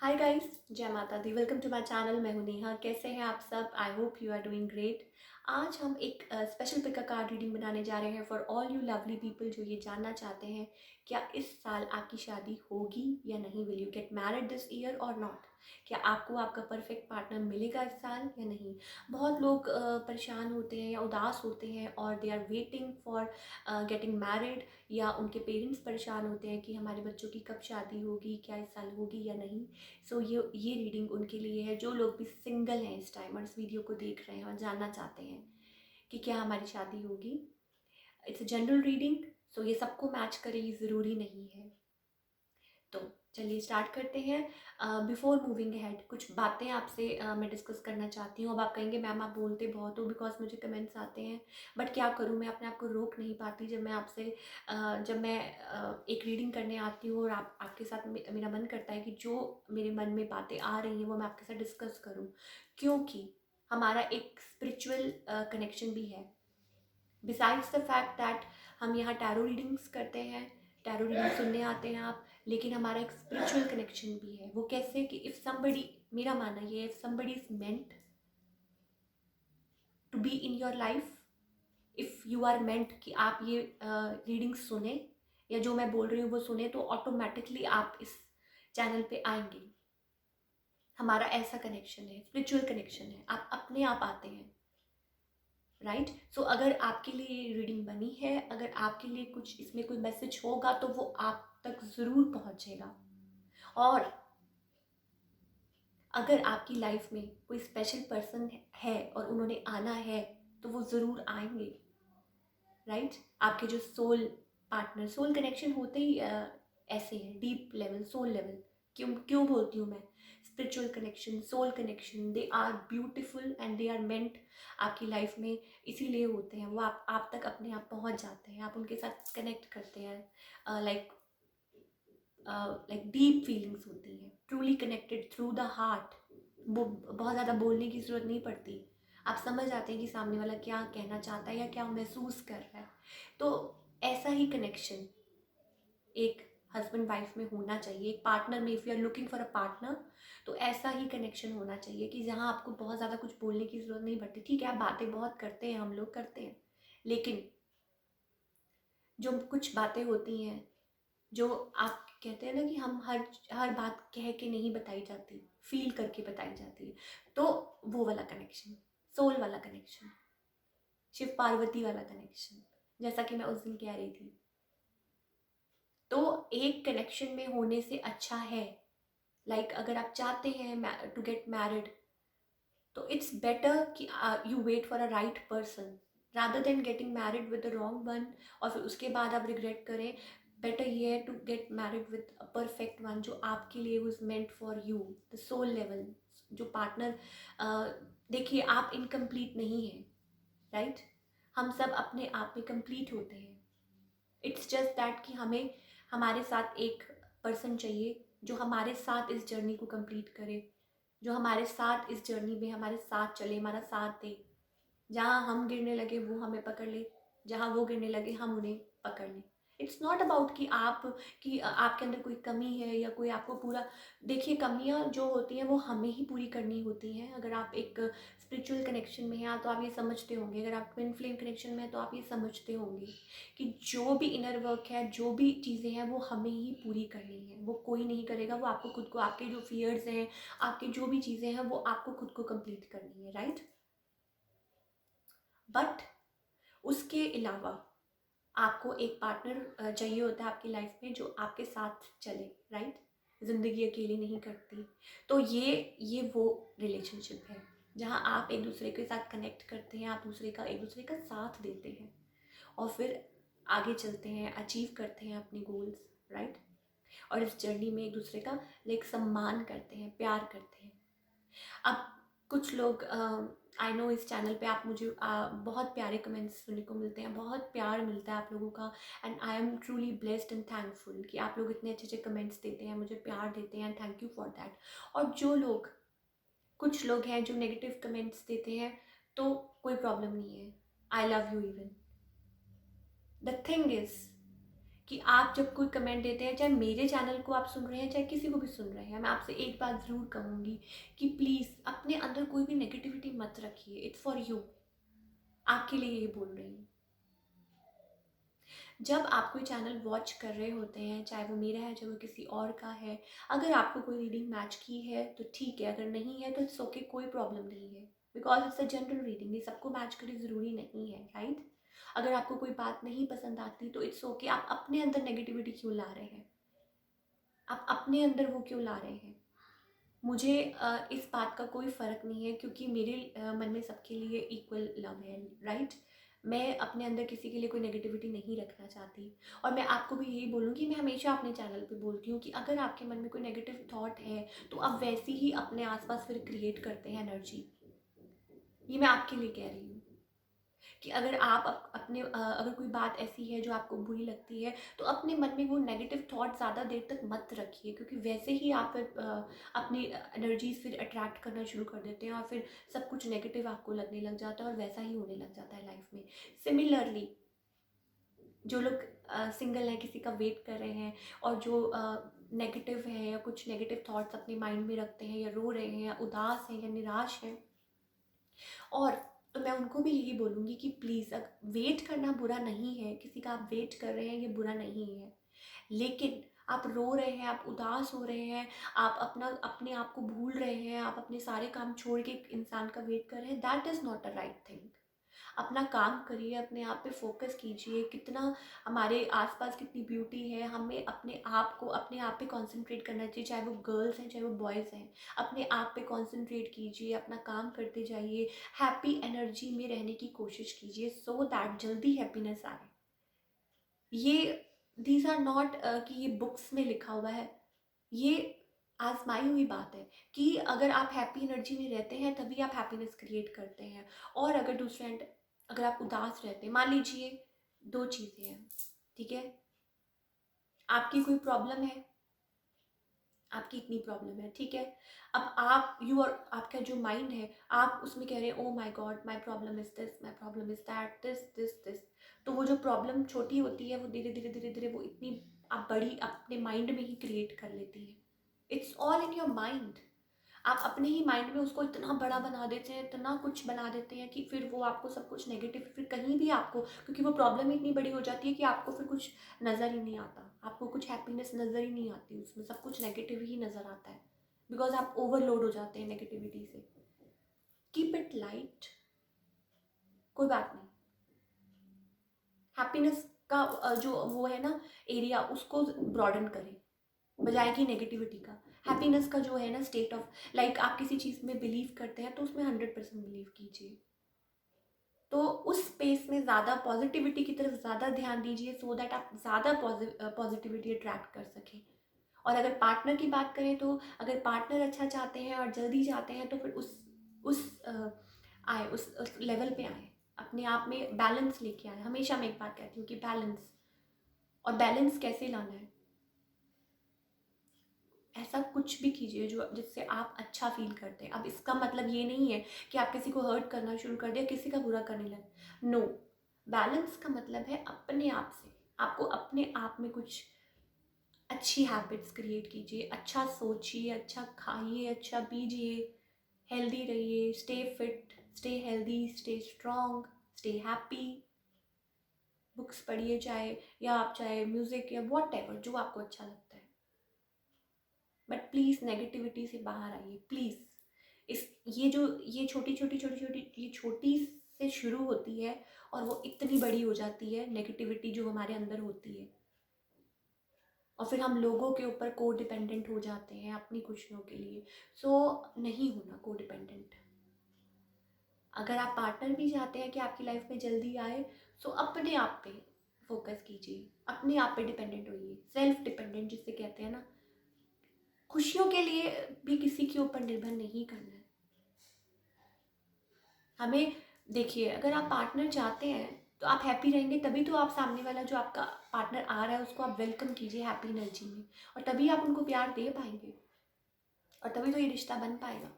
हाय guys, जय माता दी। Welcome to my channel. मैं हूं नेहा। कैसे हैं आप सब? I hope you are doing great. आज हम एक स्पेशल पिक कार्ड रीडिंग बनाने जा रहे हैं for all you lovely people जो ये जानना चाहते हैं क्या इस साल आपकी शादी होगी या नहीं। Will you get married this year और नॉट। क्या आपको आपका परफेक्ट पार्टनर मिलेगा इस साल या नहीं। बहुत लोग परेशान होते हैं या उदास होते हैं और they are waiting for getting married, या उनके पेरेंट्स परेशान होते हैं कि हमारे बच्चों की कब शादी होगी, क्या इस साल होगी या नहीं। सो ये रीडिंग उनके लिए है जो लोग भी सिंगल हैं इस टाइम और इस वीडियो को देख रहे हैं और जानना चाहते हैं कि क्या हमारी शादी होगी। इट्स अ जनरल रीडिंग, सो ये सबको मैच करे ये ज़रूरी नहीं है। तो चलिए स्टार्ट करते हैं। बिफोर मूविंग अहेड कुछ बातें आपसे मैं डिस्कस करना चाहती हूँ। अब आप कहेंगे मैम आप बोलते बहुत हो, बिकॉज मुझे कमेंट्स आते हैं, बट क्या करूँ, मैं अपने आप को रोक नहीं पाती। जब मैं आपसे जब मैं एक रीडिंग करने आती हूँ और आपके साथ मेरा मन करता है कि जो मेरे मन में बातें आ रही हैं वो मैं आपके साथ डिस्कस करूँ, क्योंकि हमारा एक स्पिरिचुअल कनेक्शन भी है। बिसाइड्स द फैक्ट दैट हम यहाँ टैरो रीडिंग्स करते हैं, टैरो रीडिंग सुनने आते हैं आप, लेकिन हमारा एक स्पिरिचुअल कनेक्शन भी है। वो कैसे कि इफ़ समबडी, मेरा मानना ये है, if somebody is meant to be in your life, if you are meant कि आप ये रीडिंग सुने या जो मैं बोल रही हूँ वो सुने, तो ऑटोमेटिकली आप इस चैनल पे आएंगे। हमारा ऐसा कनेक्शन है, स्पिरिचुअल कनेक्शन है, आप अपने आप आते हैं। राइट। सो अगर आपके लिए ये रीडिंग बनी है, अगर आपके लिए कुछ इसमें कोई मैसेज होगा तो वो आप तक ज़रूर पहुंचेगा। और अगर आपकी लाइफ में कोई स्पेशल पर्सन है और उन्होंने आना है तो वो ज़रूर आएंगे। राइट। आपके जो सोल पार्टनर, सोल कनेक्शन होते ही ऐसे हैं, डीप लेवल, सोल लेवल। क्यों क्यों बोलती हूँ मैं spiritual connection, soul connection, they are beautiful and they are meant आपकी लाइफ में। इसीलिए होते हैं वो, आप तक अपने आप पहुँच जाते हैं, आप उनके साथ कनेक्ट करते हैं। लाइक डीप फीलिंग्स होती हैं, truly connected through the heart. वो बहुत ज़्यादा बोलने की ज़रूरत नहीं पड़ती, आप समझ आते हैं कि सामने वाला क्या कहना चाहता है या क्या महसूस कर रहा है। तो ऐसा ही कनेक्शन एक हस्बैंड वाइफ में होना चाहिए, एक पार्टनर में। If you are looking for a partner तो ऐसा ही कनेक्शन होना चाहिए कि जहाँ आपको बहुत ज़्यादा कुछ बोलने की ज़रूरत नहीं पड़ती। ठीक है, आप बातें बहुत करते हैं, हम लोग करते हैं, लेकिन जो कुछ बातें होती हैं जो आप कहते हैं ना कि हम हर हर बात कह के नहीं बताई जाती, फील करके बताई जाती है। तो वो वाला कनेक्शन, सोल वाला कनेक्शन, शिव पार्वती वाला कनेक्शन, जैसा कि मैं उस दिन कह रही थी। तो एक कनेक्शन में होने से अच्छा है, लाइक अगर आप चाहते हैं टू गेट मैरिड, तो इट्स बेटर कि you wait for a right person rather than getting married with the wrong one और फिर उसके बाद आप रिग्रेट करें। बेटर ये है to get married with a perfect one जो आपके लिए was meant for you, the soul level, जो पार्टनर। देखिए, आप इनकम्प्लीट नहीं हैं, राइट। हम सब अपने आप में कंप्लीट होते हैं। इट्स जस्ट दैट कि हमें हमारे साथ एक पर्सन चाहिए जो हमारे साथ इस जर्नी को कंप्लीट करे, जो हमारे साथ इस जर्नी में हमारे साथ चले, हमारा साथ दे। जहाँ हम गिरने लगे वो हमें पकड़ ले, जहाँ वो गिरने लगे हम उन्हें पकड़ लें। इट्स नॉट अबाउट कि आपके अंदर कोई कमी है या कोई आपको पूरा। देखिए, कमियाँ जो होती हैं वो हमें ही पूरी करनी होती हैं। अगर आप एक स्पिरिचुअल कनेक्शन में हैं तो आप ये समझते होंगे, अगर आप ट्विन फ्लेम कनेक्शन में हैं तो आप ये समझते होंगे कि जो भी इनर वर्क है, जो भी चीज़ें हैं वो हमें ही पूरी करनी है। वो कोई नहीं करेगा, वो आपको खुद को, आपके जो फियर्स हैं, आपकी जो भी चीज़ें हैं वो आपको खुद को कंप्लीट करनी है, राइट। बट उसके अलावा आपको एक पार्टनर चाहिए होता है आपकी लाइफ में जो आपके साथ चले, राइट। ज़िंदगी अकेली नहीं करती। तो ये वो रिलेशनशिप है जहाँ आप एक दूसरे के साथ कनेक्ट करते हैं, आप एक दूसरे का साथ देते हैं और फिर आगे चलते हैं, अचीव करते हैं अपने गोल्स, राइट। और इस जर्नी में एक दूसरे का लाइक सम्मान करते हैं, प्यार करते हैं। अब कुछ लोग, आई नो इस चैनल पे आप मुझे बहुत प्यारे कमेंट्स सुनने को मिलते हैं, बहुत प्यार मिलता है आप लोगों का, and I am truly blessed and thankful कि आप लोग इतने अच्छे अच्छे कमेंट्स देते हैं, मुझे प्यार देते हैं, थैंक यू फॉर दैट। और जो लोग, कुछ लोग हैं जो नेगेटिव कमेंट्स देते हैं, तो कोई प्रॉब्लम नहीं है, I love you even. The thing is कि आप जब कोई कमेंट देते हैं, चाहे मेरे चैनल को आप सुन रहे हैं, चाहे किसी को भी सुन रहे हैं, मैं आपसे एक बात ज़रूर कहूँगी कि प्लीज़ अपने अंदर कोई भी नेगेटिविटी मत रखिए। इट्स फॉर यू, आपके लिए ये बोल रही हूँ। जब आप कोई चैनल वॉच कर रहे होते हैं, चाहे वो मेरा है, चाहे वो किसी और का है, अगर आपको कोई रीडिंग मैच की है तो ठीक है, अगर नहीं है तो इट्स ओके, कोई प्रॉब्लम नहीं है, because it's a general reading, ये सबको मैच करे ज़रूरी नहीं है, राइट। अगर आपको कोई बात नहीं पसंद आती तो इट्स ओके, आप अपने अंदर नेगेटिविटी क्यों ला रहे हैं, आप अपने अंदर वो क्यों ला रहे हैं। मुझे इस बात का कोई फ़र्क नहीं है, क्योंकि मेरे मन में सबके लिए इक्वल लव है, राइट। मैं अपने अंदर किसी के लिए कोई नेगेटिविटी नहीं रखना चाहती। और मैं आपको भी यही बोलूँगी, मैं हमेशा अपने चैनल पे बोलती हूँ कि अगर आपके मन में कोई नेगेटिव थॉट है तो आप वैसी ही अपने आसपास फिर क्रिएट करते हैं एनर्जी। ये मैं आपके लिए कह रही हूँ कि अगर आप अगर कोई बात ऐसी है जो आपको बुरी लगती है तो अपने मन में वो नेगेटिव थॉट ज़्यादा देर तक मत रखिए, क्योंकि वैसे ही आप फिर अपनी एनर्जीज फिर अट्रैक्ट करना शुरू कर देते हैं और फिर सब कुछ नेगेटिव आपको लगने लग जाता है और वैसा ही होने लग जाता है लाइफ में। सिमिलरली जो लोग सिंगल हैं, किसी का वेट कर रहे हैं, और जो नेगेटिव है या कुछ नेगेटिव थॉट्स अपने माइंड में रखते हैं, या रो रहे हैं, या उदास हैं, या निराश हैं, और तो मैं उनको भी यही बोलूँगी कि प्लीज़, वेट करना बुरा नहीं है, किसी का आप वेट कर रहे हैं ये बुरा नहीं है, लेकिन आप रो रहे हैं, आप उदास हो रहे हैं, आप अपने आप को भूल रहे हैं, आप अपने सारे काम छोड़ के एक इंसान का वेट कर रहे हैं, that is not a right thing. अपना काम करिए, अपने आप पे फोकस कीजिए, कितना हमारे आसपास कितनी ब्यूटी है, हमें अपने आप पे कंसंट्रेट करना चाहिए, चाहे वो गर्ल्स हैं, चाहे वो बॉयज़ हैं। अपने आप पे कंसंट्रेट कीजिए, अपना काम करते जाइए, हैप्पी एनर्जी में रहने की कोशिश कीजिए, सो दैट जल्दी हैप्पीनेस आए। ये दीज आर नॉट कि ये बुक्स में लिखा हुआ है, ये आजमाई हुई बात है कि अगर आप हैप्पी एनर्जी में रहते हैं तभी आप हैप्पीनेस क्रिएट करते हैं। और अगर दूसरे एंड, अगर आप उदास रहते हैं, मान लीजिए दो चीज़ें हैं, ठीक है, आपकी कोई प्रॉब्लम है, आपकी इतनी प्रॉब्लम है, ठीक है, अब आप यू और आपका जो माइंड है, आप उसमें कह रहे हैं oh my God my problem is this, my problem is that, this this this. तो वो जो प्रॉब्लम छोटी होती है वो धीरे धीरे धीरे धीरे वो इतनी आप बड़ी अपने माइंड में ही क्रिएट कर लेती है। It's all in your mind. आप अपने ही माइंड में उसको इतना बड़ा बना देते हैं, इतना कुछ बना देते हैं कि फिर वो आपको सब कुछ नेगेटिव, फिर कहीं भी आपको, क्योंकि वो प्रॉब्लम ही इतनी बड़ी हो जाती है कि आपको फिर कुछ नज़र ही नहीं आता, आपको कुछ हैप्पीनेस नज़र ही नहीं आती, उसमें सब कुछ नेगेटिव ही नज़र आता है, बिकॉज आप ओवरलोड हो जाते हैं नेगेटिविटी से। कीप इट लाइट, कोई बात नहीं। हैप्पीनेस का जो वो है ना एरिया, उसको ब्रॉडन करें बजाय कि नेगेटिविटी का। हैप्पीनेस का जो है ना स्टेट ऑफ, लाइक आप किसी चीज़ में बिलीव करते हैं तो उसमें 100% बिलीव कीजिए, तो उस स्पेस में ज़्यादा पॉजिटिविटी की तरफ ज़्यादा ध्यान दीजिए, सो दैट आप ज़्यादा पॉजिटिविटी अट्रैक्ट कर सकें। और अगर पार्टनर की बात करें तो अगर पार्टनर अच्छा चाहते हैं और जल्दी चाहते हैं तो फिर उस लेवल पे आए, अपने आप में बैलेंस लेके आए। हमेशा मैं एक बात कहती हूँ कि बैलेंस, और बैलेंस कैसे लाना है, ऐसा कुछ भी कीजिए जो जिससे आप अच्छा फील करते हैं। अब इसका मतलब ये नहीं है कि आप किसी को हर्ट करना शुरू कर दिया, किसी का बुरा करने लगे, नो। बैलेंस का मतलब है अपने आप से, आपको अपने आप में कुछ अच्छी हैबिट्स क्रिएट कीजिए, अच्छा सोचिए, अच्छा खाइए, अच्छा पीजिए, हेल्दी रहिए, stay fit, stay healthy, stay strong, stay happy. Books पढ़िए, चाहे म्यूज़िक या वॉट एवर जो आपको अच्छा लगता है, बट प्लीज़ नेगेटिविटी से बाहर आइए, प्लीज़। इस ये छोटी से शुरू होती है और वो इतनी बड़ी हो जाती है नेगेटिविटी जो हमारे अंदर होती है, और फिर हम लोगों के ऊपर को डिपेंडेंट हो जाते हैं अपनी खुशियों के लिए। सो नहीं होना को डिपेंडेंट। अगर आप पार्टनर भी चाहते हैं कि आपकी लाइफ में जल्दी आए, सो अपने आप पे फोकस कीजिए, अपने आप पे डिपेंडेंट होइए, सेल्फ डिपेंडेंट जिसे कहते हैं ना। खुशियों के लिए भी किसी के ऊपर निर्भर नहीं करना है हमें। देखिए, अगर आप पार्टनर चाहते हैं तो आप हैप्पी रहेंगे, तभी तो आप सामने वाला जो आपका पार्टनर आ रहा है उसको आप वेलकम कीजिए हैप्पी एनर्जी में, और तभी आप उनको प्यार दे पाएंगे, और तभी तो ये रिश्ता बन पाएगा।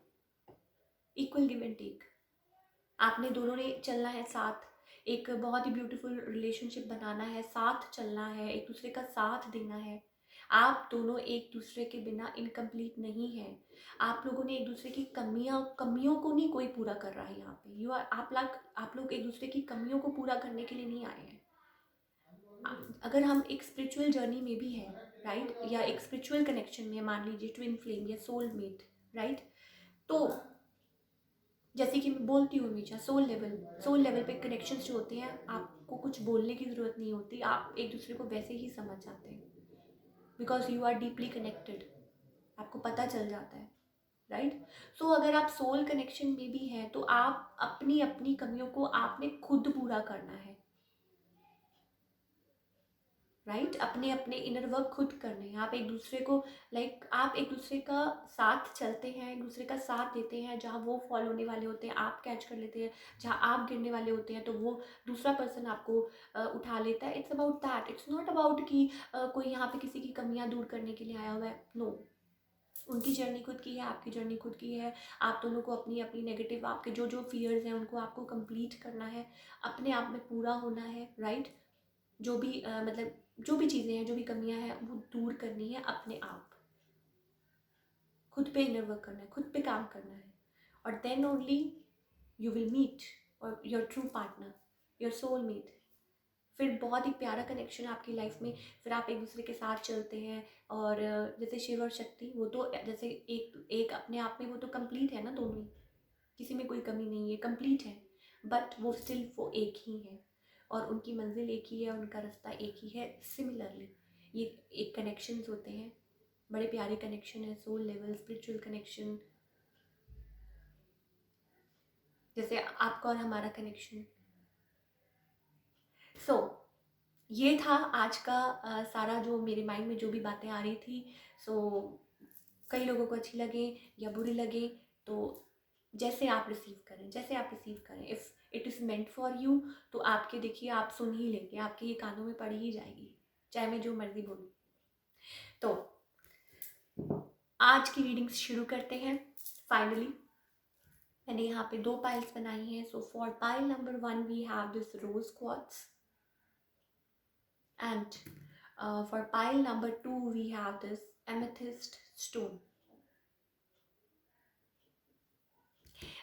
इक्वल गिव एंड टेक, आपने दोनों ने चलना है साथ। एक बहुत ही ब्यूटीफुल रिलेशनशिप बनाना है, साथ चलना है, एक दूसरे का साथ देना है। आप दोनों एक दूसरे के बिना इनकम्प्लीट नहीं हैं। आप लोगों ने एक दूसरे की कमियों को नहीं कोई पूरा कर रहा है यहाँ पे। आप लोग एक दूसरे की कमियों को पूरा करने के लिए नहीं आए हैं। अगर हम एक स्पिरिचुअल जर्नी में भी हैं, राइट, या एक स्पिरिचुअल कनेक्शन में, मान लीजिए ट्विन फ्लेम या सोलमेट, राइट, तो जैसे कि मैं बोलती हूँ हमेशा, सोल लेवल पे कनेक्शंस जो होते हैं, आपको कुछ बोलने की ज़रूरत नहीं होती, आप एक दूसरे को वैसे ही समझ जाते हैं, because you are deeply connected. आपको पता चल जाता है, राइट। सो अगर आप सोल कनेक्शन में भी हैं तो आप अपनी अपनी कमियों को आपने खुद पूरा करना है, राइट। अपने अपने इनर वर्क खुद करने हैं। आप एक दूसरे को आप एक दूसरे का साथ चलते हैं, एक दूसरे का साथ देते हैं। जहाँ वो फॉल होने वाले होते हैं आप कैच कर लेते हैं, जहाँ आप गिरने वाले होते हैं तो वो दूसरा पर्सन आपको उठा लेता है। It's about that, it's not about कि कोई यहाँ पे किसी की कमियाँ दूर करने के लिए आया हुआ है। नो, उनकी जर्नी खुद की है, आपकी जर्नी खुद की है। आप दोनों को अपनी अपनी नेगेटिव, आपके जो जो फियर्स हैं उनको आपको कंप्लीट करना है, अपने आप में पूरा होना है, राइट। जो भी मतलब जो भी चीज़ें हैं, जो भी कमियां हैं, वो दूर करनी है अपने आप। खुद पे इनर वर्क करना है, खुद पे काम करना है, और then only you will meet और your true partner, your soulmate. फिर बहुत ही प्यारा कनेक्शन है आपकी लाइफ में। फिर आप एक दूसरे के साथ चलते हैं, और जैसे शिव और शक्ति, वो तो जैसे एक एक अपने आप में वो तो कंप्लीट है ना, दोनों ही, किसी में कोई कमी नहीं है, कंप्लीट है। बट वो स्टिल वो एक ही है, और उनकी मंजिल एक ही है, उनका रास्ता एक ही है। सिमिलरली ये एक कनेक्शंस होते हैं, बड़े प्यारे कनेक्शन है, सोल लेवल स्पिरिचुअल कनेक्शन, जैसे आपका और हमारा कनेक्शन। सो ये था आज का सारा जो मेरे माइंड में जो भी बातें आ रही थी। सो कई लोगों को अच्छी लगे या बुरी लगे, तो जैसे आप रिसीव करें, जैसे आप रिसीव करें। If it is meant for you तो आपके, देखिए, आप सुन ही लेंगे, आपके ये कानों में पड़ी ही जाएगी, चाहे मैं जो मर्जी बोलूँ। तो आज की रीडिंग्स शुरू करते हैं। फाइनली मैंने यहाँ पे 2 पाइल्स बनाई हैं। So for pile number 1 we have this rose quartz, and for pile number 2 we have this amethyst stone.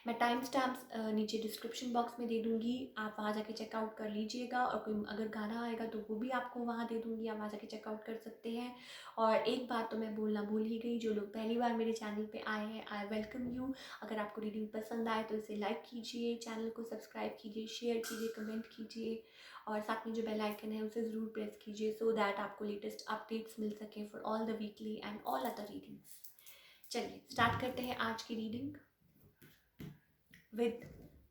मैं टाइम स्टैम्प्स नीचे डिस्क्रिप्शन बॉक्स में दे दूँगी, आप वहाँ जाके चेकआउट कर लीजिएगा। और कोई अगर गाना आएगा तो वो भी आपको वहाँ दे दूँगी, आप वहाँ जाके चेकआउट कर सकते हैं। और एक बात तो मैं बोलना भूल ही गई, जो लोग पहली बार मेरे चैनल पे आए हैं, आई वेलकम यू। अगर आपको रीडिंग पसंद आए तो इसे लाइक कीजिए, चैनल को सब्सक्राइब कीजिए, शेयर कीजिए, कमेंट कीजिए, और साथ में जो बेल आइकन है उसे ज़रूर प्रेस कीजिए, सो दैट आपको लेटेस्ट अपडेट्स मिल सकें for all the weekly and all other readings. चलिए स्टार्ट करते हैं आज की reading with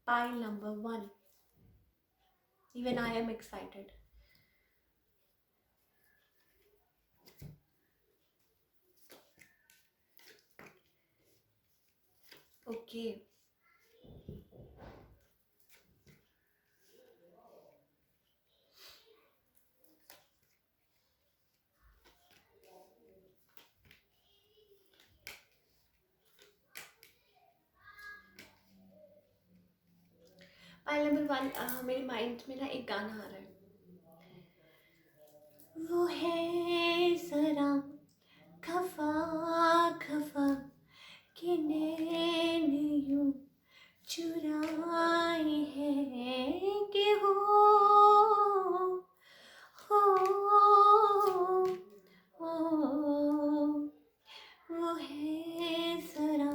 pile number 1. Even I am excited. Okay. Pile number 1, मेरे माइंड में ना एक गाना आ रहा है। वो है जरा खफा खफा कि नैन यूं चुराए हैं कि हो हो वो है जरा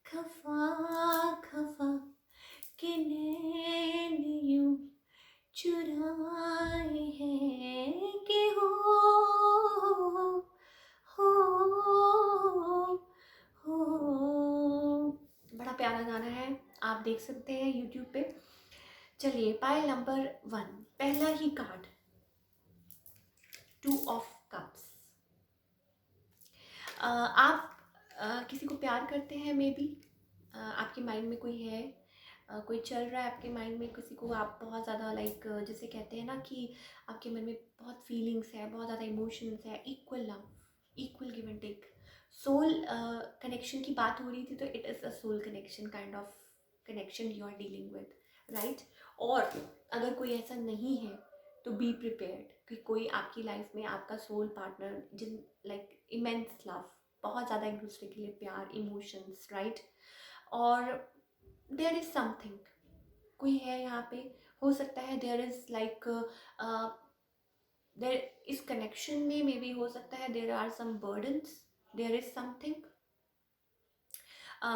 खफा खफा कि नैन यूं चुराए हैं कि हो बड़ा प्यारा गाना है, आप देख सकते हैं यूट्यूब पे। चलिए पाइल नंबर 1, पहला ही कार्ड, 2 ऑफ कप्स। आप किसी को प्यार करते हैं, मे बी आपके माइंड में कोई है, कोई चल रहा है आपके माइंड में, किसी को आप बहुत ज़्यादा जैसे कहते हैं ना कि आपके मन में बहुत फीलिंग्स है, बहुत ज़्यादा इमोशंस है, equal love, equal give and take. Soul connection की बात हो रही थी, तो it is a soul connection, kind of connection you are dealing with, right. और अगर कोई ऐसा नहीं है तो बी प्रिपेयर्ड कि कोई आपकी लाइफ में आपका सोल पार्टनर जिन लाइक इमेंस लव, बहुत ज़्यादा एक दूसरे के लिए प्यार, इमोशंस, राइट। और देयर इज़ समथिंग, कोई है यहाँ पे, हो सकता है देयर इज़ लाइक देयर इस कनेक्शन में मे बी हो सकता है there are some burdens, there is something,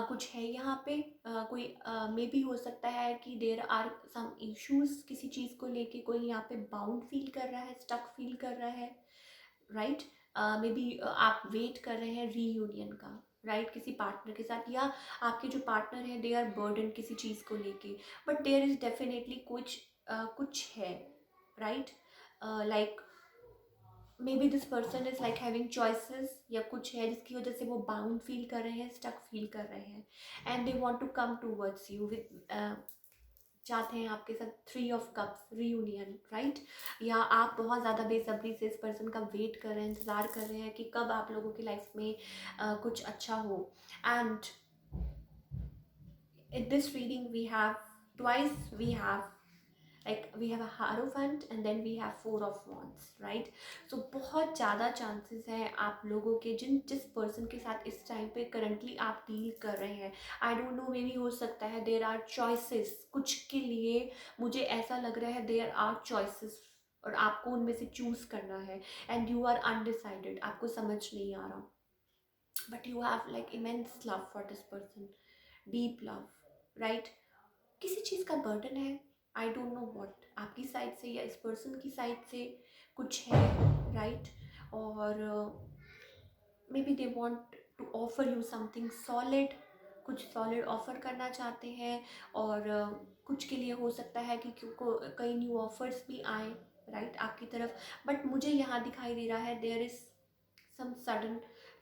कुछ है यहाँ पे, कोई मे बी हो सकता है कि देर आर सम इश्यूज, किसी चीज़ को लेके कोई यहाँ पे बाउंड फील कर रहा है, स्टक फील कर रहा है, राइट। मे बी आप वेट कर रहे हैं रीयूनियन का, राइट, किसी पार्टनर के साथ, या आपके जो पार्टनर है दे आर बर्डन किसी चीज़ को लेके, बट देयर इज़ डेफिनेटली कुछ है, right. Like may be this person is like having choices, या कुछ है जिसकी वजह से वो बाउंड फील कर रहे हैं, स्टक फील कर रहे हैं, and they want to come towards you with, चाहते हैं आपके साथ three of cups reunion, right. या आप बहुत ज़्यादा बेसब्री से इस पर्सन का वेट कर रहे हैं, इंतज़ार कर रहे हैं कि कब आप लोगों की लाइफ में कुछ अच्छा हो। And in this reading we have twice, we have like we have a Hierophant and then we have Four of Wands, right? So बहुत ज़्यादा chances हैं आप लोगों के जिस person के साथ इस time पे currently आप deal कर रहे हैं, I don't know, maybe हो सकता है there are choices, कुछ के लिए मुझे ऐसा लग रहा है there are choices और आपको उनमें से choose करना है, and you are undecided, आपको समझ नहीं आ रहा, but you have like immense love for this person, deep love, right. किसी चीज़ का बर्डन है, आई डोंट नो व्हाट, आपकी साइड से या इस पर्सन की साइड से कुछ है, राइट। और maybe they want to offer you something solid, कुछ सॉलिड ऑफर करना चाहते हैं, और कुछ के लिए हो सकता है कि कई न्यू ऑफर्स भी आए, राइट, आपकी तरफ, बट मुझे यहाँ दिखाई दे रहा है there is some sudden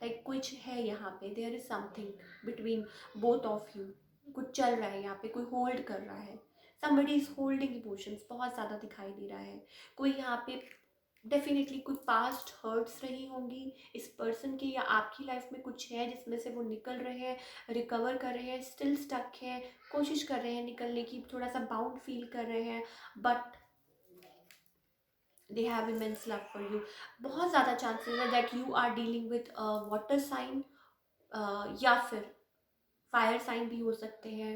like कुछ है यहाँ पे, there is something between both of you, कुछ चल रहा है यहाँ पे, कोई होल्ड कर रहा है, somebody is holding emotions, बहुत ज़्यादा दिखाई दे रहा है। कोई यहाँ पे डेफिनेटली कोई पास्ट हर्ट्स रही होंगी इस पर्सन की, या आपकी लाइफ में कुछ है जिसमें से वो निकल रहे हैं, रिकवर कर रहे हैं, स्टिल स्टक है, कोशिश कर रहे हैं निकलने की, थोड़ा सा बाउंड फील कर रहे हैं, but they have immense love for you। बहुत ज़्यादा चांसेस है that you are dealing with water sign, या फिर फायर साइन भी हो सकते हैं,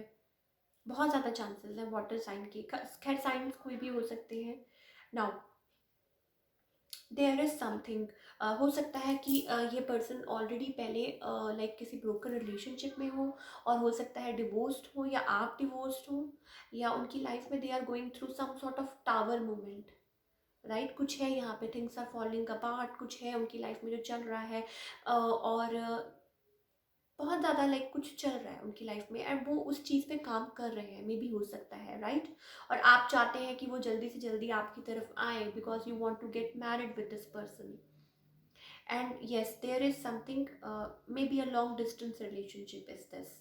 बहुत ज़्यादा चांसेस हैं वाटर साइन के, खैर साइंस कोई भी हो सकते हैं। नाउ देयर इज समथिंग, हो सकता है कि ये पर्सन ऑलरेडी पहले लाइक किसी ब्रोकन रिलेशनशिप में हो, और हो सकता है डिवोर्स्ड हो, या आप डिवोर्स्ड हो, या उनकी लाइफ में they are going through some sort of tower moment, right. कुछ है यहाँ पे, थिंग्स आर फॉलिंग अपार्ट, कुछ है उनकी लाइफ में जो चल रहा है, और बहुत ज़्यादा लाइक कुछ चल रहा है उनकी लाइफ में, एंड वो उस चीज़ पे काम कर रहे हैं, मे बी हो सकता है, राइट। और आप चाहते हैं कि वो जल्दी से जल्दी आपकी तरफ आए, because you want to get married with this person, and yes there is something, maybe a long distance relationship is this,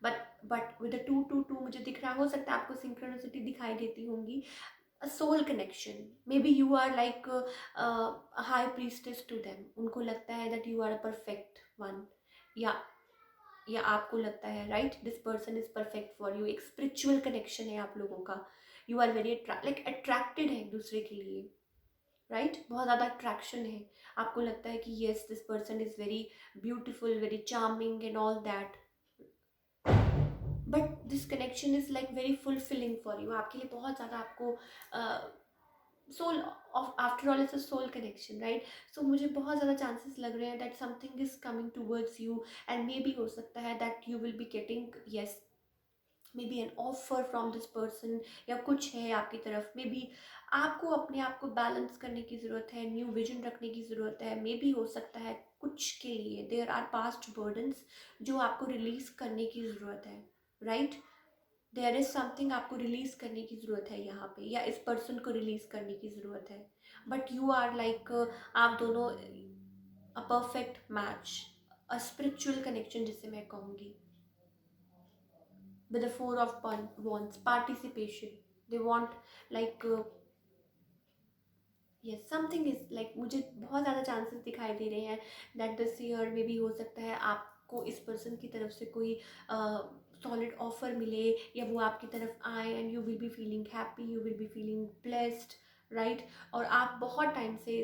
but with 2 2 2 मुझे दिख रहा, हो सकता है आपको सिंक्रोनिसिटी दिखाई देती होंगी, a soul connection, maybe you are like a high priestess to them, उनको लगता है that you are a perfect one, या आपको लगता है right this person is perfect for you, एक स्पिरिचुअल कनेक्शन है आप लोगों का, you are very like attracted है एक दूसरे के लिए, राइट, बहुत ज़्यादा अट्रैक्शन है, आपको लगता है कि yes this person is very beautiful, very charming and all that, but this connection is like very fulfilling for you, आपके लिए बहुत ज़्यादा, आपको soul of, after all it's a soul connection, right. So मुझे बहुत ज़्यादा चांसेस लग रहे हैं that something is coming towards you, and maybe हो सकता है that you will be getting yes maybe an offer from this person, या कुछ है आपकी तरफ, मे बी आपको अपने आप को बैलेंस करने की ज़रूरत है, न्यू विजन रखने की ज़रूरत है, मे बी हो सकता है कुछ के लिए देयर आर पास्ट बर्डन्स जो आपको रिलीज़ करने की ज़रूरत है, राइट। देयर इज समथिंग आपको रिलीज करने की ज़रूरत है यहाँ पे, या इस पर्सन को रिलीज करने की ज़रूरत है, बट यू आर लाइक आप दोनों a perfect match, a spiritual connection जिसे मैं कहूँगी, with the four of wands, participation, they want like yes something is like, मुझे बहुत ज़्यादा चांसेस दिखाई दे रहे हैं दैट दिस ईयर में भी हो सकता है आपको इस पर्सन की तरफ से कोई सॉलिड ऑफर मिले या वो आपकी तरफ आए and you will be feeling happy, you will be feeling blessed, right. और आप बहुत टाइम से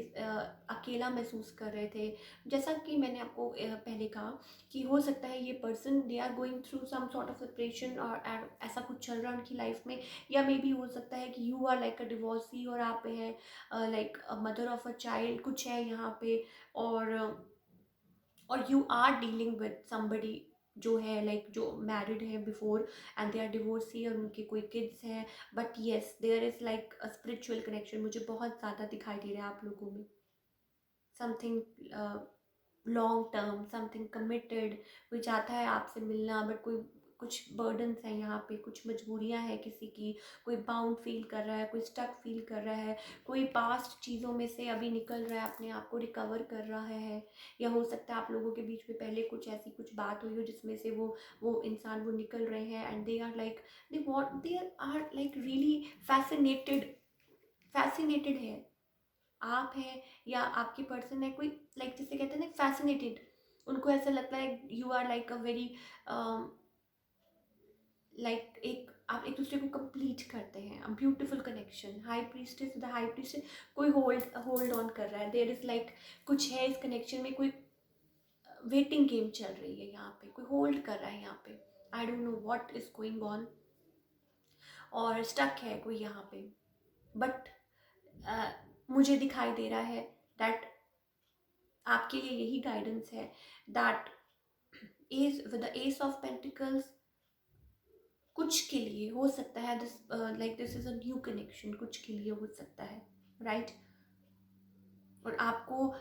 अकेला महसूस कर रहे थे, जैसा कि मैंने आपको पहले कहा कि हो सकता है ये person they are going through some sort of depression और ऐसा कुछ चल रहा है उनकी लाइफ में, या मे बी हो सकता है कि you are like a divorcee और आप हैं like mother of a child, कुछ है यहाँ पे। और you are dealing with somebody जो है लाइक जो मैरिड है before and they are divorcee और उनके कोई किड्स हैं, but yes there is like a spiritual connection मुझे बहुत ज़्यादा दिखाई दे रहा है आप लोगों में। Something long term, something committed, कोई चाहता है आपसे मिलना बट कोई कुछ बर्डन्स हैं यहाँ पे, कुछ मजबूरियाँ हैं किसी की, कोई बाउंड फील कर रहा है, कोई स्टक फील कर रहा है, कोई पास्ट चीज़ों में से अभी निकल रहा है, अपने आप को रिकवर कर रहा है। या हो सकता है आप लोगों के बीच में पहले कुछ ऐसी कुछ बात हुई हो जिसमें से वो इंसान वो निकल रहे हैं and they are like really fascinated है। आप हैं या आपकी पर्सन है कोई, लाइक जिसे कहते हैं ना फैसिनेटेड, उनको ऐसा लगता है you are like a very like एक आप एक दूसरे को कंप्लीट करते हैं, a beautiful connection. High priestess the high priestess कोई होल्ड ऑन कर रहा है, देयर इज लाइक कुछ है इस कनेक्शन में, कोई वेटिंग गेम चल रही है यहाँ पे, कोई होल्ड कर रहा है यहाँ पे, I don't know what is going on, और स्टक है कोई यहाँ पे। बट मुझे दिखाई दे रहा है दैट आपके लिए यही गाइडेंस है that as with the ace of pentacles कुछ के लिए हो सकता है this like this is a new connection, कुछ के लिए हो सकता है, राइट। और आपको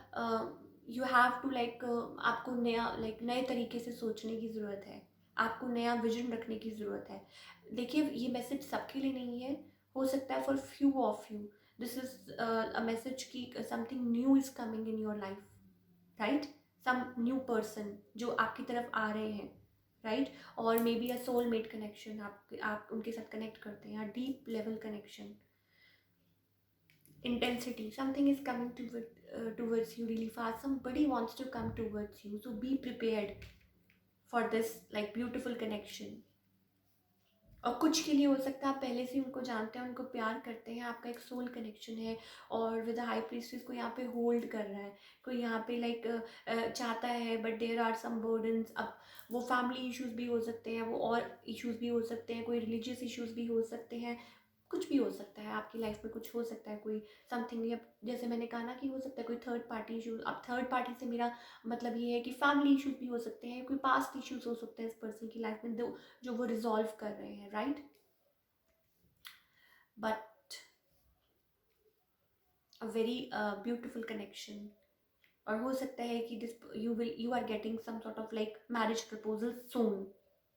यू हैव टू लाइक आपको नया लाइक नए तरीके से सोचने की ज़रूरत है, आपको नया विजन रखने की ज़रूरत है। देखिए ये मैसेज सबके लिए नहीं है, हो सकता है for few of you this is a message की something new is coming in your life, right. Some new person जो आपकी तरफ आ रहे हैं, राइट। और maybe a soulmate connection, आप उनके साथ कनेक्ट करते हैं, deep level connection, intensity, something is coming towards you really fast, somebody wants to come towards you, so be prepared for this like beautiful connection। और कुछ के लिए हो सकता है आप पहले से उनको जानते हैं, उनको प्यार करते हैं, आपका एक सोल कनेक्शन है और विद हाई प्रीस्टेस को यहाँ पे होल्ड कर रहा है, कोई यहाँ पे लाइक चाहता है but there are some burdens. अब वो फैमिली इश्यूज भी हो सकते हैं, वो और इश्यूज भी हो सकते हैं, कोई रिलीजियस इश्यूज भी हो सकते हैं, कुछ भी हो सकता है आपकी लाइफ में, कुछ हो सकता है कोई समथिंग, या जैसे मैंने कहा ना कि हो सकता है कोई थर्ड पार्टी इशूज। अब थर्ड पार्टी से मेरा मतलब ये है कि फैमिली इश्यूज भी हो सकते हैं, कोई पास्ट इश्यूज हो सकते हैं इस पर्सन की लाइफ में जो वो रिजॉल्व कर रहे हैं, right. But a very beautiful connection. और हो सकता है कि this you are getting some sort of like marriage proposal soon,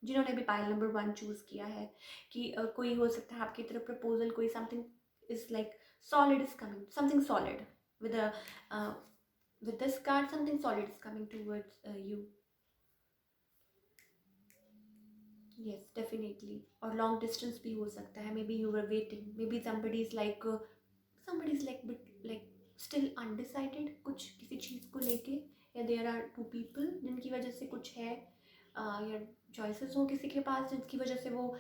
जिन्होंने भी पाइल नंबर 1 चूज़ किया है कि कोई हो सकता है आपकी तरफ प्रपोजल, कोई something is like solid is coming, something solid with with this card, something solid is coming towards you, yes definitely। और लॉन्ग डिस्टेंस भी हो सकता है, maybe you are waiting, maybe somebody is like still undecided कुछ किसी चीज़ को लेके, या there are two people जिनकी वजह से कुछ है, या चॉइसेस हो किसी के पास जिनकी वजह से वो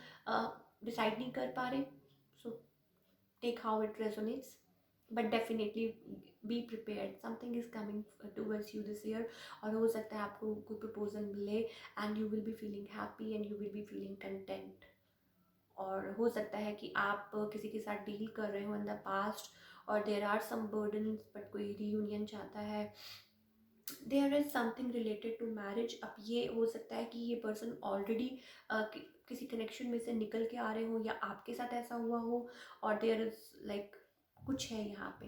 डिसाइड नहीं कर पा रहे। सो take how it resonates, but definitely be prepared, something is coming towards you this year। और हो सकता है आपको कोई प्रपोजल मिले and you will be feeling happy and you will be feeling content। और हो सकता है कि आप किसी के साथ डील कर रहे हो इन द पास्ट और there are some burdens, but कोई रीयूनियन चाहता है, there is something related to marriage. अब ये हो सकता है कि ये पर्सन ऑलरेडी किसी कनेक्शन में से निकल के आ रहे हो या आपके साथ ऐसा हुआ हो, और देयर इज लाइक कुछ है यहाँ पे,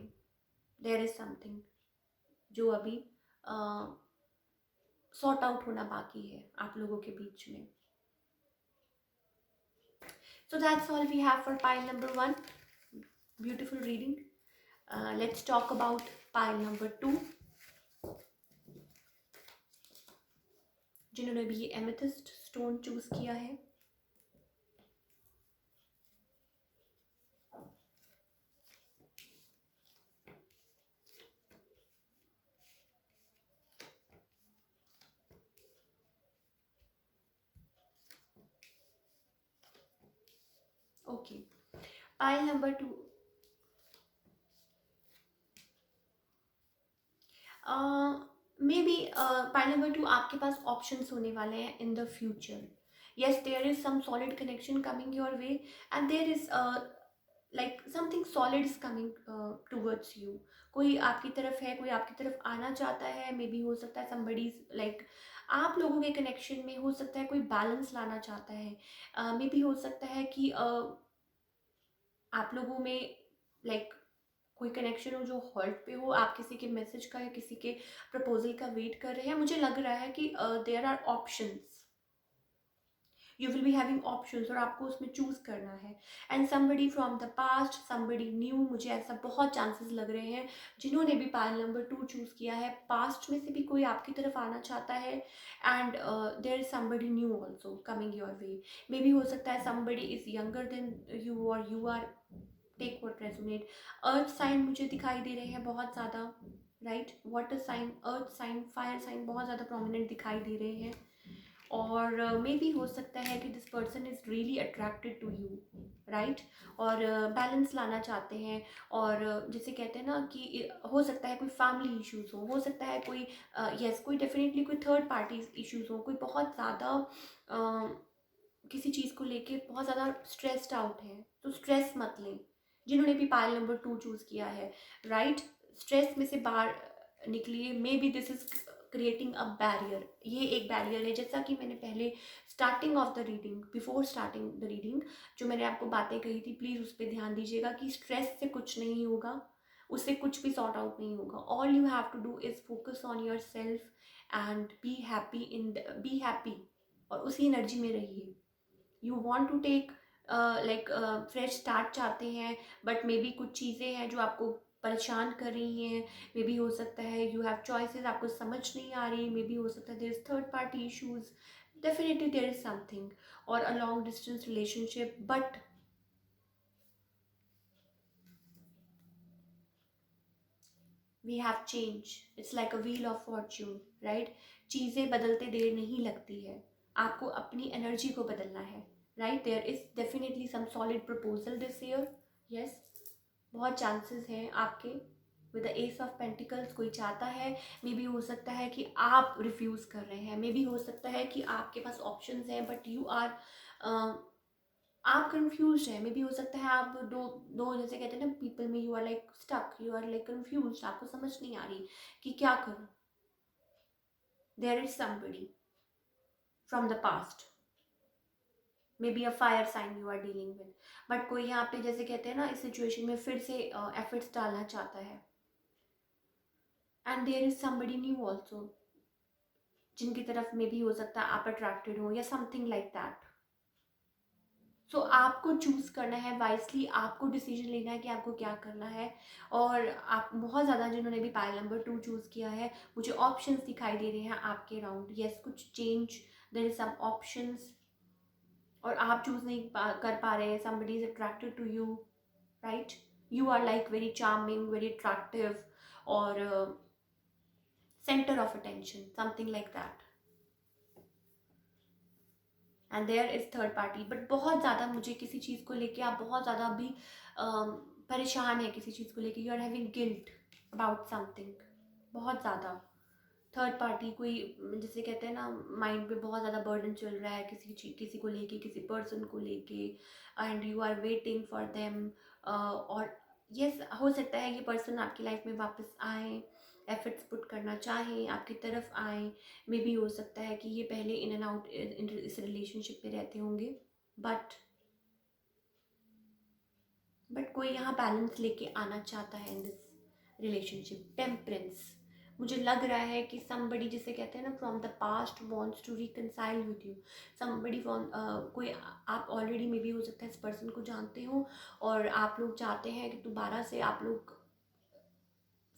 देयर इज समथिंग जो अभी सॉर्ट आउट होना बाकी है आप लोगों के बीच में। So that's all we have for pile number 1. Beautiful reading. Let's talk about pile number 2. जिन्होंने भी ये एमेथिस्ट स्टोन चूज किया है, okay, pile number 2, may be pile number 2, आपके पास ऑप्शंस होने वाले हैं in the future. Yes, there is some solid connection coming your way, and there is like something solid is coming towards you. कोई आपकी तरफ है, कोई आपकी तरफ आना चाहता है. मे बी हो सकता है somebody like आप लोगों के कनेक्शन में हो सकता है कोई बैलेंस लाना चाहता है. मे बी हो सकता है कि आप लोगों में लाइक कोई कनेक्शन हो जो हॉल्ट पे हो, आप किसी के मैसेज का या किसी के प्रपोजल का वेट कर रहे हैं. मुझे लग रहा है कि there are options, you will be having options, और आपको उसमें चूज करना है. And somebody from the past, somebody new, मुझे ऐसा बहुत चांसेस लग रहे हैं जिन्होंने भी पाइल नंबर 2 चूज किया है. पास्ट में से भी कोई आपकी तरफ आना चाहता है, and there is somebody new also coming your way. Maybe हो सकता है somebody is younger than you, और you are, take what resonate. Earth sign मुझे दिखाई दे रहे हैं बहुत ज़्यादा, right. Water sign, earth sign, fire sign बहुत ज़्यादा प्रोमिनेंट दिखाई दे रहे हैं. और मे बी हो सकता है कि this person is really attracted to you, right. और बैलेंस लाना चाहते हैं. और जिसे कहते हैं ना कि हो सकता है कोई फैमिली इश्यूज हो सकता है कोई यस कोई डेफिनेटली कोई थर्ड पार्टी इश्यूज हो, कोई बहुत ज़्यादा किसी चीज़ को लेके बहुत ज़्यादा स्ट्रेस्ड आउट है. तो स्ट्रेस मत लें जिन्होंने भी पाइल नंबर 2 चूज़ किया है, राइट. स्ट्रेस में से बाहर निकलिए. May be this is creating a barrier. ये एक बैरियर है, जैसा कि मैंने पहले starting of the reading, before starting the reading, जो मैंने आपको बातें कही थी, प्लीज़ उस पर ध्यान दीजिएगा कि स्ट्रेस से कुछ नहीं होगा, उससे कुछ भी सॉर्ट आउट नहीं होगा. All you have to do is focus on yourself and be happy be happy, और उसी एनर्जी में रहिए. You want to take like fresh start चाहते हैं, बट मे बी कुछ चीज़ें हैं जो आपको परेशान कर रही हैं. मे बी हो सकता है यू हैव चॉइसेस, आपको समझ नहीं आ रही. मे बी हो सकता है there is third party issues, definitely there is something, और a long distance relationship. But we have change, it's like a wheel of fortune, right. चीज़ें बदलते देर नहीं लगती है, आपको अपनी एनर्जी को बदलना है, right. There is definitely some solid proposal this year, yes. बहुत चांसेस हैं आपके with the ace of pentacles. कोई चाहता है, मे बी हो सकता है कि आप रिफ्यूज़ कर रहे हैं. मे बी हो सकता है कि आपके पास ऑप्शंस हैं बट यू आर आप कंफ्यूज हैं. मे बी हो सकता है आप दो दो जैसे कहते हैं ना पीपल में, you are like stuck, you are like confuse, आपको समझ नहीं आ रही कि क्या करूं. There is somebody from the past, maybe a fire sign you are dealing with. But कोई यहाँ पे जैसे कहते हैं ना इस सिचुएशन में फिर से एफर्ट्स डालना चाहता है. And there is somebody new also जिनकी तरफ में भी हो सकता है आप अट्रैक्टेड हो या समथिंग लाइक दैट. सो आपको चूज करना है वाइसली, आपको डिसीजन लेना है कि आपको क्या करना है. और आप बहुत ज़्यादा जिन्होंने भी पाइल नंबर 2 चूज़ किया है, मुझे ऑप्शंस दिखाई दे रहे हैं आपके अराउंड. यस, कुछ change, there is some options, और आप चूज नहीं कर पा रहे. Somebody is attracted to you, right. You are like very charming, very attractive, और center of attention, something like that. And there is third party. But बहुत ज़्यादा मुझे किसी चीज़ को लेके आप बहुत ज़्यादा अभी परेशान है किसी चीज़ को लेके. You are having guilt about something, बहुत ज़्यादा. थर्ड पार्टी कोई जिसे कहते हैं ना माइंड पे बहुत ज़्यादा बर्डन चल रहा है किसी को लेके, किसी पर्सन को लेके, and you are waiting for them. और यस, हो सकता है ये पर्सन आपकी लाइफ में वापस आए, एफर्ट्स पुट करना चाहें, आपकी तरफ आए. मे बी हो सकता है कि ये पहले इन एंड आउट इस रिलेशनशिप में रहते होंगे, बट कोई यहाँ बैलेंस लेके आना चाहता है इन दिस रिलेशनशिप. टेम्परेंस मुझे लग रहा है कि समबडी जिसे कहते हैं ना from the past wants to reconcile with you. Somebody from कोई आप ऑलरेडी मे बी हो सकता है इस पर्सन को जानते हो, और आप लोग चाहते हैं कि दोबारा से आप लोग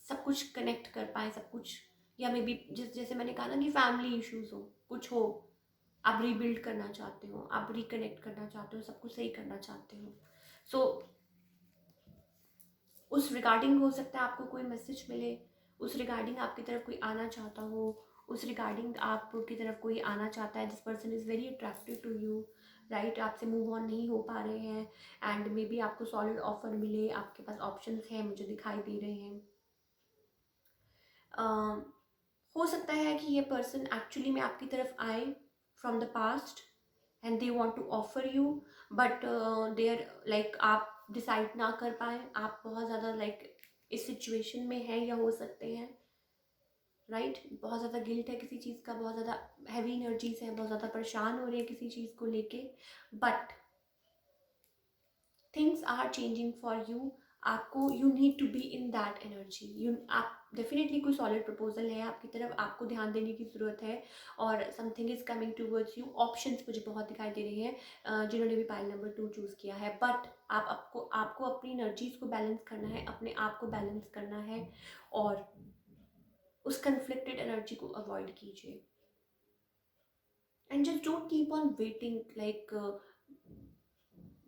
सब कुछ कनेक्ट कर पाए, सब कुछ. या मे बी जैसे मैंने कहा ना कि फैमिली इश्यूज हो, कुछ हो, आप रीबिल्ड करना चाहते हो, आप रिकनेक्ट करना चाहते हो, सब कुछ सही करना चाहते हो. सो उस रिगार्डिंग हो सकता है आपको कोई मैसेज मिले, उस रिगार्डिंग आपकी तरफ कोई आना चाहता हो, उस रिगार्डिंग आपकी तरफ कोई आना चाहता है, this person is very attractive to you, right, आपसे मूव ऑन नहीं हो पा रहे हैं एंड मे बी आपको सॉलिड ऑफर मिले, आपके पास ऑप्शंस हैं, मुझे दिखाई दे रहे हैं। हो सकता है कि ये पर्सन एक्चुअली में आपकी तरफ आए from the past and they want to offer you, but there like आप डिसाइड ना कर पाए, आप बहुत ज़्यादा लाइक इस सिचुएशन में हैं या हो सकते हैं, राइट, बहुत ज़्यादा गिल्ट है किसी चीज़ का, बहुत ज़्यादा हैवी एनर्जीज है, बहुत ज़्यादा परेशान हो रहे हैं किसी चीज़ को लेके, but things are changing for you. आपको you need to be in that energy, you आप डेफिनेटली कोई सॉलिड प्रपोजल है आपकी तरफ, आपको ध्यान देने की ज़रूरत है और something is coming towards you. Options मुझे बहुत दिखाई दे रही हैं जिन्होंने भी पाइल नंबर 2 चूज़ किया है, बट आपको अपनी एनर्जीज को बैलेंस करना है, अपने आप को बैलेंस करना है और उस कन्फ्लिक्टेड एनर्जी को अवॉइड कीजिए and just don't keep on waiting, like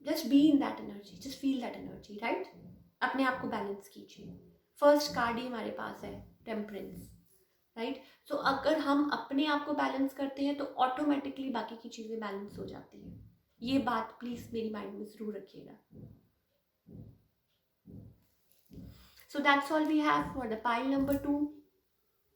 just be in that energy, just feel that energy, right, अपने आप को बैलेंस कीजिए। फर्स्ट कार्ड ही हमारे पास है टेम्परेंस, राइट, सो अगर हम अपने आप को बैलेंस करते हैं तो ऑटोमेटिकली बाकी की चीज़ें बैलेंस हो जाती हैं। ये बात प्लीज़ मेरी माइंड में ज़रूर रखिएगा। So that's all we have for the pile number 2।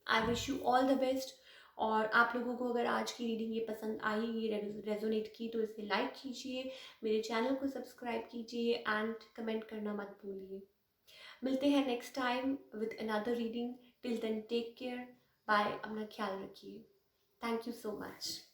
I wish you all the best. और आप लोगों को अगर आज की रीडिंग ये पसंद आई, ये रेजोनेट की, तो इसे लाइक कीजिए, मेरे चैनल को सब्सक्राइब कीजिए एंड कमेंट करना मत भूलिए। मिलते हैं next time with another reading. Till then take care, bye, अपना ख्याल रखिए। Thank you so much.